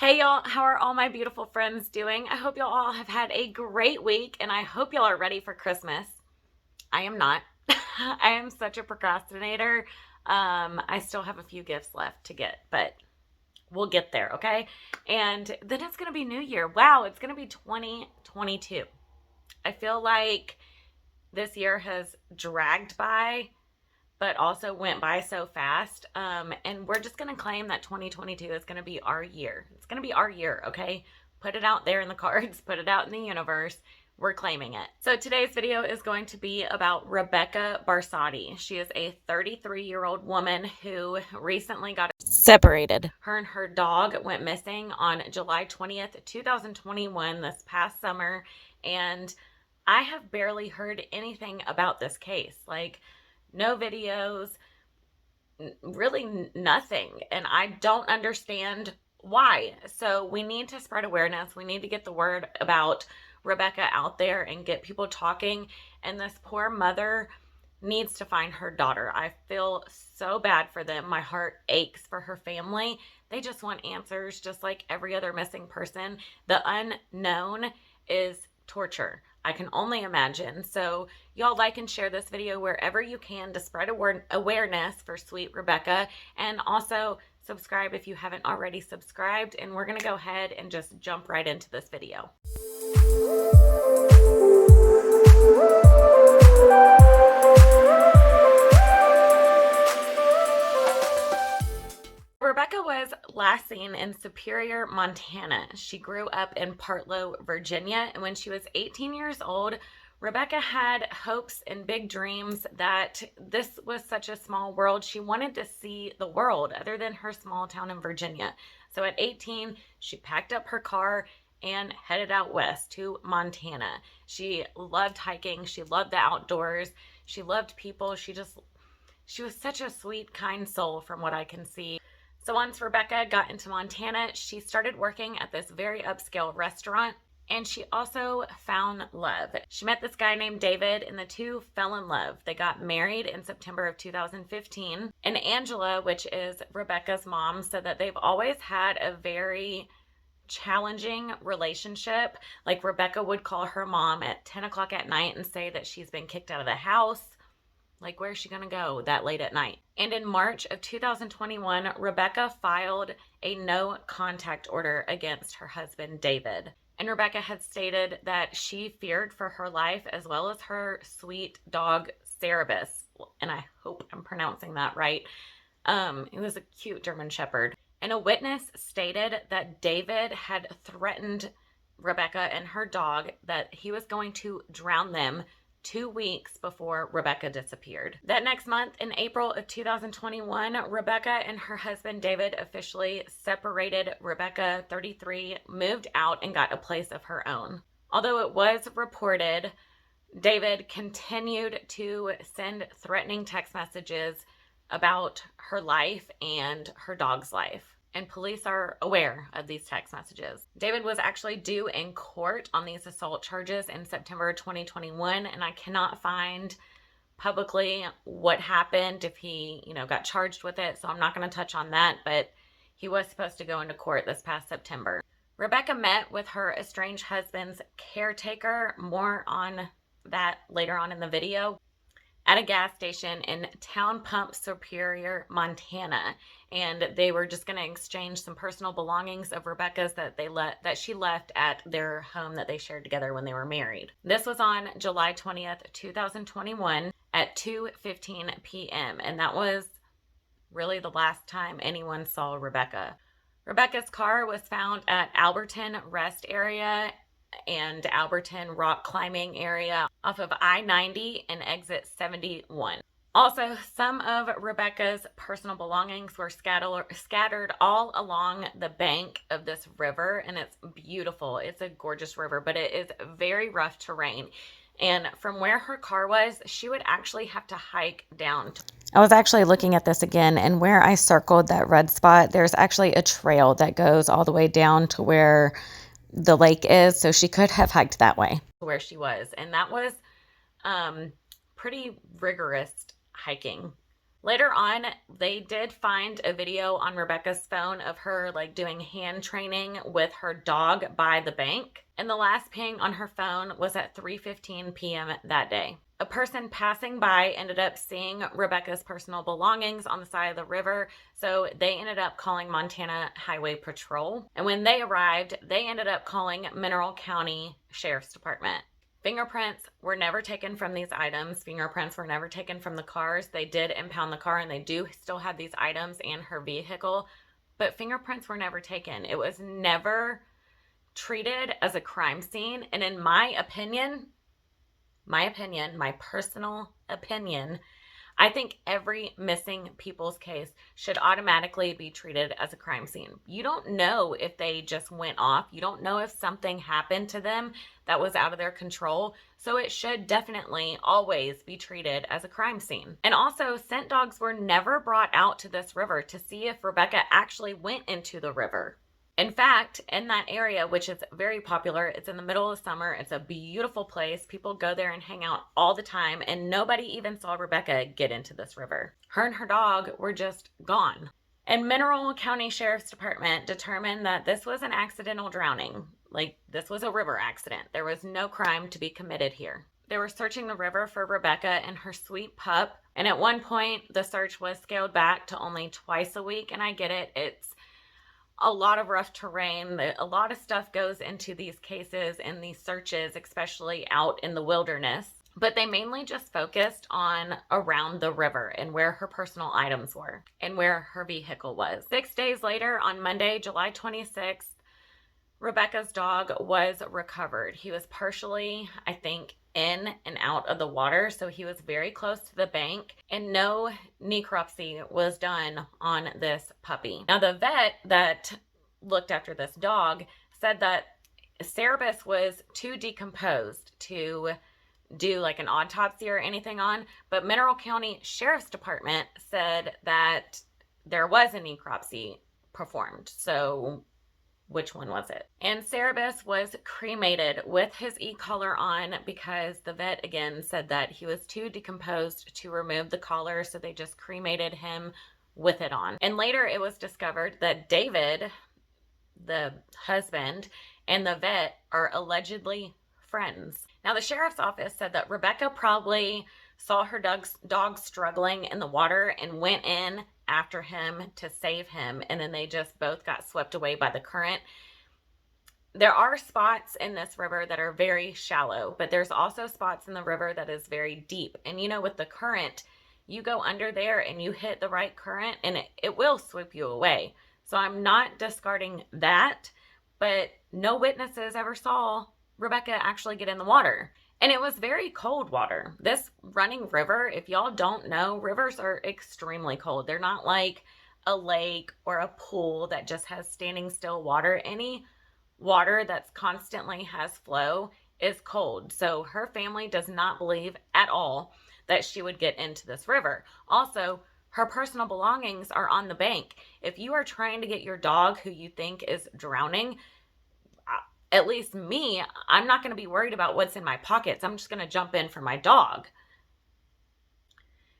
Hey y'all, how are all my beautiful friends doing? I hope y'all all have had a great week and I hope y'all are ready for Christmas. I am not. I am such a procrastinator. I still have a few gifts left to get, but we'll get there, okay? And then it's going to be New Year. Wow, it's going to be 2022. I feel like this year has dragged by but also went by so fast. And we're just going to claim that 2022 is going to be our year. It's going to be our year, okay? Put it out there in the cards, put it out in the universe. We're claiming it. So today's video is going to be about Rebekah Barsotti. She is a 33-year-old woman who recently got separated. Her and her dog went missing on July 20th, 2021, this past summer. And I have barely heard anything about this case. Like, no videos, really nothing. And I don't understand why. So we need to spread awareness. We need to get the word about Rebekah out there and get people talking. And this poor mother needs to find her daughter. I feel so bad for them. My heart aches for her family. They just want answers, just like every other missing person. The unknown is torture. I can only imagine. So y'all like and share this video wherever you can to spread awareness for sweet Rebekah. And also subscribe if you haven't already subscribed. And we're going to go ahead and just jump right into this video. Rebekah was last seen in Superior, Montana. She grew up in Partlow, Virginia, and when she was 18 years old, Rebekah had hopes and big dreams that this was such a small world. She wanted to see the world other than her small town in Virginia. So at 18, she packed up her car and headed out west to Montana. She loved hiking. She loved the outdoors. She loved people. She was such a sweet, kind soul from what I can see. So once Rebekah got into Montana, she started working at this very upscale restaurant, and she also found love. She met this guy named David, and the two fell in love. They got married in September of 2015, and Angela, which is Rebekah's mom, said that they've always had a very challenging relationship. Like, Rebekah would call her mom at 10 o'clock at night and say that she's been kicked out of the house. Like, where's she going to go that late at night? And in March of 2021, Rebekah filed a no contact order against her husband, David. And Rebekah had stated that she feared for her life as well as her sweet dog, Cerebus. And I hope I'm pronouncing that right. It was a cute German Shepherd. And a witness stated that David had threatened Rebekah and her dog that he was going to drown them 2 weeks before Rebekah disappeared. That next month, in April of 2021, Rebekah and her husband David officially separated. Rebekah, 33, moved out and got a place of her own. Although it was reported, David continued to send threatening text messages about her life and her dog's life. And police are aware of these text messages. David was actually due in court on these assault charges in September 2021, and I cannot find publicly what happened, if he, got charged with it, so I'm not going to touch on that, but he was supposed to go into court this past September. Rebekah met with her estranged husband's caretaker, more on that later on in the video, at a gas station in Town Pump, Superior, Montana. And they were just going to exchange some personal belongings of Rebekah's that she left at their home that they shared together when they were married. This was on July 20th, 2021 at 2:15 p.m. And that was really the last time anyone saw Rebekah. Rebekah's car was found at Alberton Rest Area and Alberton Rock Climbing Area off of I-90 and exit 71. Also, some of Rebekah's personal belongings were scattered all along the bank of this river, and it's beautiful. It's a gorgeous river, but it is very rough terrain. And from where her car was, she would actually have to hike down. I was actually looking at this again, and where I circled that red spot, there's actually a trail that goes all the way down to where the lake is, so she could have hiked that way where she was. And that was pretty rigorous hiking. Later on, they did find a video on Rebekah's phone of her like doing hand training with her dog by the bank. And the last ping on her phone was at 3:15 p.m. that day. A person passing by ended up seeing Rebekah's personal belongings on the side of the river, so they ended up calling Montana Highway Patrol. And when they arrived, they ended up calling Mineral County Sheriff's Department. Fingerprints were never taken from these items. Fingerprints were never taken from the cars. They did impound the car, and they do still have these items and her vehicle, but fingerprints were never taken. It was never treated as a crime scene. And in my personal opinion, I think every missing people's case should automatically be treated as a crime scene. You don't know if they just went off. You don't know if something happened to them that was out of their control. So it should definitely always be treated as a crime scene. And also, scent dogs were never brought out to this river to see if Rebekah actually went into the river. In fact, in that area, which is very popular, it's in the middle of summer, it's a beautiful place. People go there and hang out all the time, and nobody even saw Rebekah get into this river. Her and her dog were just gone. And Mineral County Sheriff's Department determined that this was an accidental drowning. Like, this was a river accident. There was no crime to be committed here. They were searching the river for Rebekah and her sweet pup, and at one point, the search was scaled back to only twice a week, and I get it. It's a lot of rough terrain. A lot of stuff goes into these cases and these searches, especially out in the wilderness. But they mainly just focused on around the river and where her personal items were and where her vehicle was. 6 days later, on Monday, July 26th, Rebekah's dog was recovered. He was partially, I think, in and out of the water, so he was very close to the bank, and no necropsy was done on this puppy. Now, the vet that looked after this dog said that Cerebus was too decomposed to do like an autopsy or anything on, but Mineral County Sheriff's Department said that there was a necropsy performed. So which one was it? And Cerebus was cremated with his e-collar on because the vet again said that he was too decomposed to remove the collar, so they just cremated him with it on. And later it was discovered that David, the husband, and the vet are allegedly friends. Now, the sheriff's office said that Rebekah probably saw her dog struggling in the water and went in after him to save him, and then they just both got swept away by the current. There are spots in this river that are very shallow, but there's also spots in the river that is very deep. And you know, with the current, you go under there and you hit the right current and it will swoop you away. So I'm not discarding that, but no witnesses ever saw Rebekah actually get in the water. And it was very cold water. This running river, if y'all don't know, rivers are extremely cold. They're not like a lake or a pool that just has standing still water. Any water that's constantly has flow is cold. So her family does not believe at all that she would get into this river. Also, her personal belongings are on the bank. If you are trying to get your dog who you think is drowning, at least me, I'm not going to be worried about what's in my pockets. I'm just going to jump in for my dog.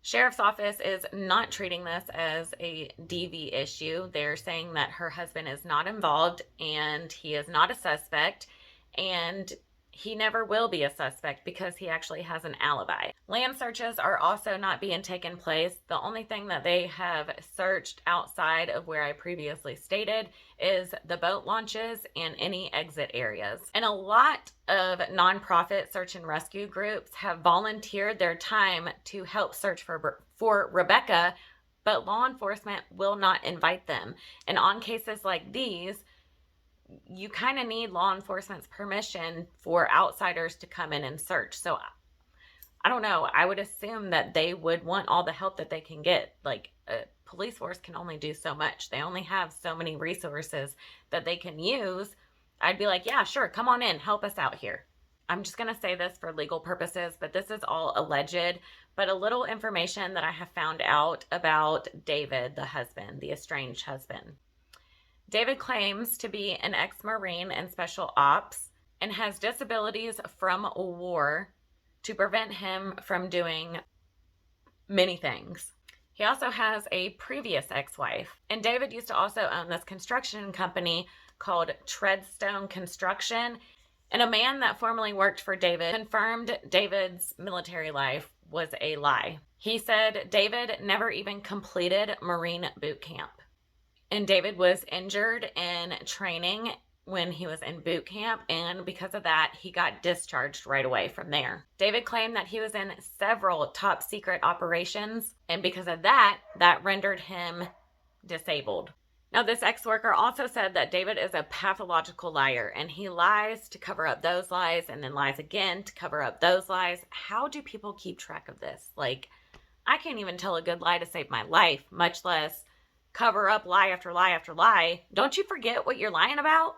Sheriff's office is not treating this as a DV issue. They're saying that her husband is not involved and he is not a suspect, and he never will be a suspect because he actually has an alibi. Land searches are also not being taken place. The only thing that they have searched outside of where I previously stated is the boat launches and any exit areas. And a lot of nonprofit search and rescue groups have volunteered their time to help search for Rebekah, but law enforcement will not invite them. And on cases like these, you kind of need law enforcement's permission for outsiders to come in and search. So I don't know. I would assume that they would want all the help that they can get. Like, a police force can only do so much. They only have so many resources that they can use. I'd be like, yeah, sure, come on in, help us out here. I'm just going to say this for legal purposes, but this is all alleged. But a little information that I have found out about David, the husband, the estranged husband. David claims to be an ex-Marine in special ops and has disabilities from war to prevent him from doing many things. He also has a previous ex-wife. And David used to also own this construction company called Treadstone Construction. And a man that formerly worked for David confirmed David's military life was a lie. He said David never even completed Marine boot camp. And David was injured in training when he was in boot camp, and because of that, he got discharged right away from there. David claimed that he was in several top secret operations, and because of that, that rendered him disabled. Now, this ex-worker also said that David is a pathological liar, and he lies to cover up those lies and then lies again to cover up those lies. How do people keep track of this? Like, I can't even tell a good lie to save my life, much less cover up lie after lie after lie. Don't you forget what you're lying about?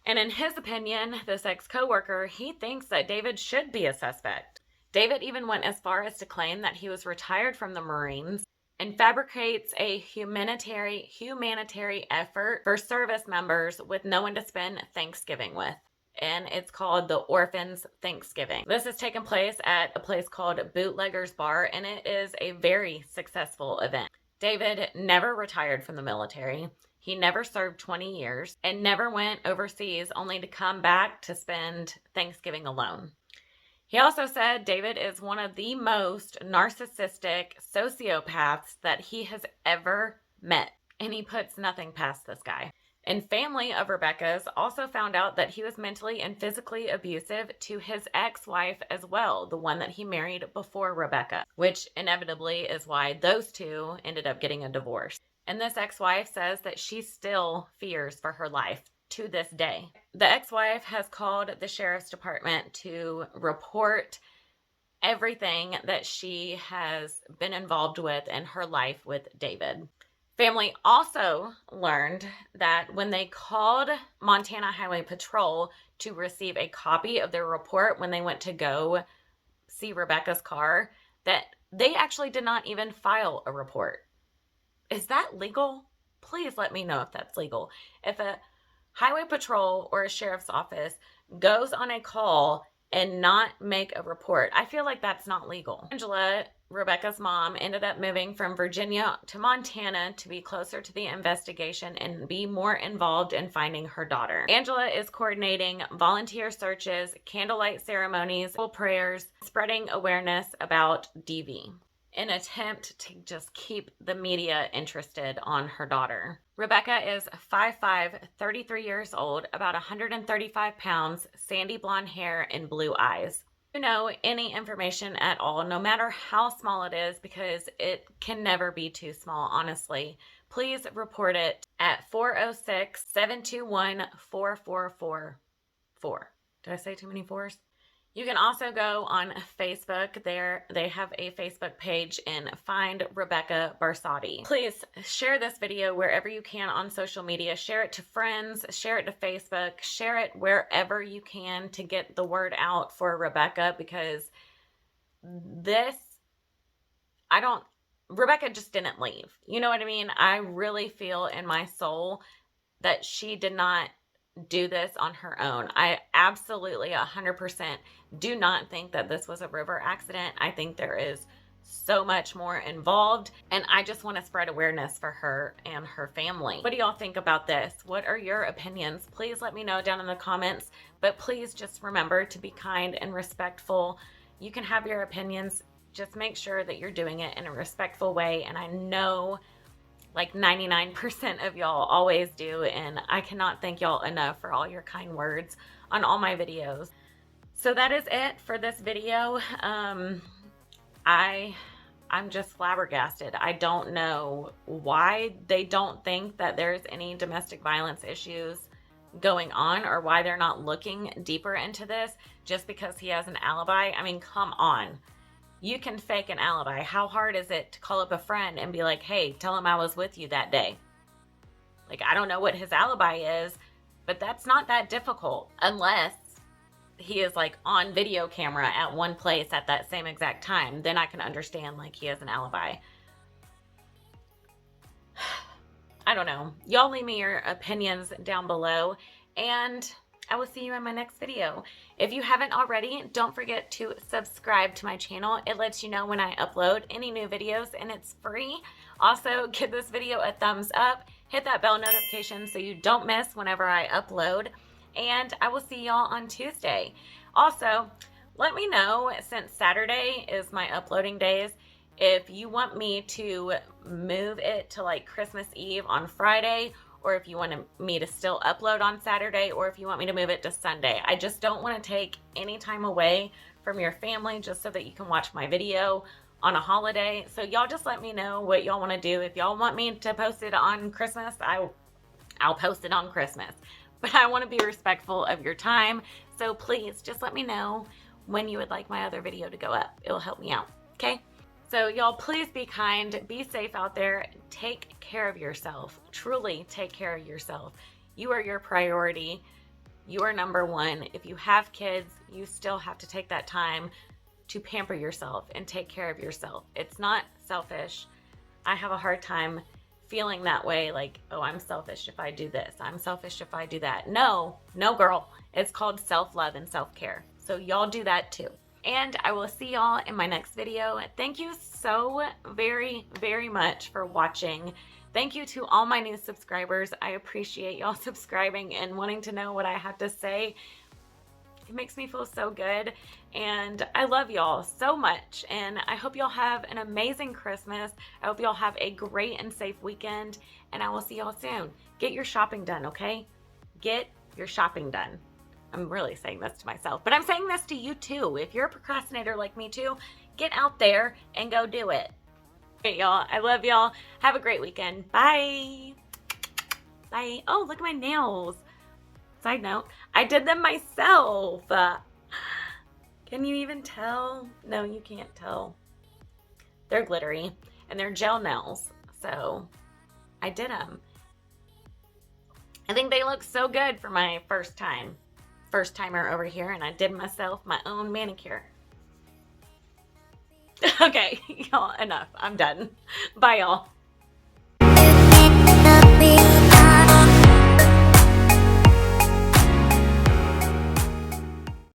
And in his opinion, this ex-coworker, he thinks that David should be a suspect. David even went as far as to claim that he was retired from the Marines and fabricates a humanitarian effort for service members with no one to spend Thanksgiving with. And it's called the Orphans Thanksgiving. This has taken place at a place called Bootlegger's Bar, and it is a very successful event. David never retired from the military. He never served 20 years and never went overseas only to come back to spend Thanksgiving alone. He also said David is one of the most narcissistic sociopaths that he has ever met, and he puts nothing past this guy. And family of Rebekah's also found out that he was mentally and physically abusive to his ex-wife as well, the one that he married before Rebekah, which inevitably is why those two ended up getting a divorce. And this ex-wife says that she still fears for her life to this day. The ex-wife has called the sheriff's department to report everything that she has been involved with in her life with David. Family also learned that when they called Montana Highway Patrol to receive a copy of their report when they went to go see Rebekah's car, that they actually did not even file a report. Is that legal? Please let me know if that's legal. If a highway patrol or a sheriff's office goes on a call and not make a report, I feel like that's not legal. Angela, Rebekah's mom, ended up moving from Virginia to Montana to be closer to the investigation and be more involved in finding her daughter. Angela is coordinating volunteer searches, candlelight ceremonies, prayers, spreading awareness about DV, in an attempt to just keep the media interested on her daughter. Rebekah is 5'5", 33 years old, about 135 pounds, sandy blonde hair, and blue eyes. You know any information at all, no matter how small it is, because it can never be too small, honestly, please report it at 406-721-4444. Did I say too many fours? You can also go on Facebook. There, they have a Facebook page and Find Rebekah Barsotti. Please share this video wherever you can on social media. Share it to friends, share it to Facebook, share it wherever you can to get the word out for Rebekah, because Rebekah just didn't leave. You know what I mean? I really feel in my soul that she did not do this on her own. I absolutely 100% do not think that this was a river accident. I think there is so much more involved, and I just want to spread awareness for her and her family. What do y'all think about this? What are your opinions? Please let me know down in the comments, but please just remember to be kind and respectful. You can have your opinions, just make sure that you're doing it in a respectful way, and I know like 99% of y'all always do, and I cannot thank y'all enough for all your kind words on all my videos. So that is it for this video. I'm just flabbergasted. I don't know why they don't think that there's any domestic violence issues going on, or why they're not looking deeper into this just because he has an alibi. I mean, come on. You can fake an alibi. How hard is it to call up a friend and be like, hey, tell him I was with you that day? Like, I don't know what his alibi is, but that's not that difficult unless he is like on video camera at one place at that same exact time. Then I can understand like he has an alibi. I don't know. Y'all leave me your opinions down below, and I will see you in my next video. If you haven't already, don't forget to subscribe to my channel. It lets you know when I upload any new videos, and it's free. Also, give this video a thumbs up. Hit that bell notification so you don't miss whenever I upload. And I will see y'all on Tuesday. Also, let me know, since Saturday is my uploading days, if you want me to move it to like Christmas Eve on Friday, or if you want me to still upload on Saturday, or if you want me to move it to Sunday. I just don't want to take any time away from your family just so that you can watch my video on a holiday. So y'all just let me know what y'all want to do. If y'all want me to post it on Christmas, I'll post it on Christmas. But I want to be respectful of your time. So please just let me know when you would like my other video to go up. It will help me out, okay? So y'all, please be kind, be safe out there, take care of yourself, truly take care of yourself. You are your priority. You are number one. If you have kids, you still have to take that time to pamper yourself and take care of yourself. It's not selfish. I have a hard time feeling that way, like, oh, I'm selfish if I do this. I'm selfish if I do that. No, girl. It's called self-love and self-care. So y'all do that too. And I will see y'all in my next video. Thank you so very, very much for watching. Thank you to all my new subscribers. I appreciate y'all subscribing and wanting to know what I have to say. It makes me feel so good. And I love y'all so much. And I hope y'all have an amazing Christmas. I hope y'all have a great and safe weekend. And I will see y'all soon. Get your shopping done, okay? Get your shopping done. I'm really saying this to myself, but I'm saying this to you too. If you're a procrastinator like me too, get out there and go do it. Okay, y'all. I love y'all. Have a great weekend. Bye. Bye. Oh, look at my nails. Side note, I did them myself. Can you even tell? No, you can't tell. They're glittery and they're gel nails. So I did them. I think they look so good for my first timer over here, and I did myself my own manicure. Okay, y'all, enough. I'm done. Bye, y'all.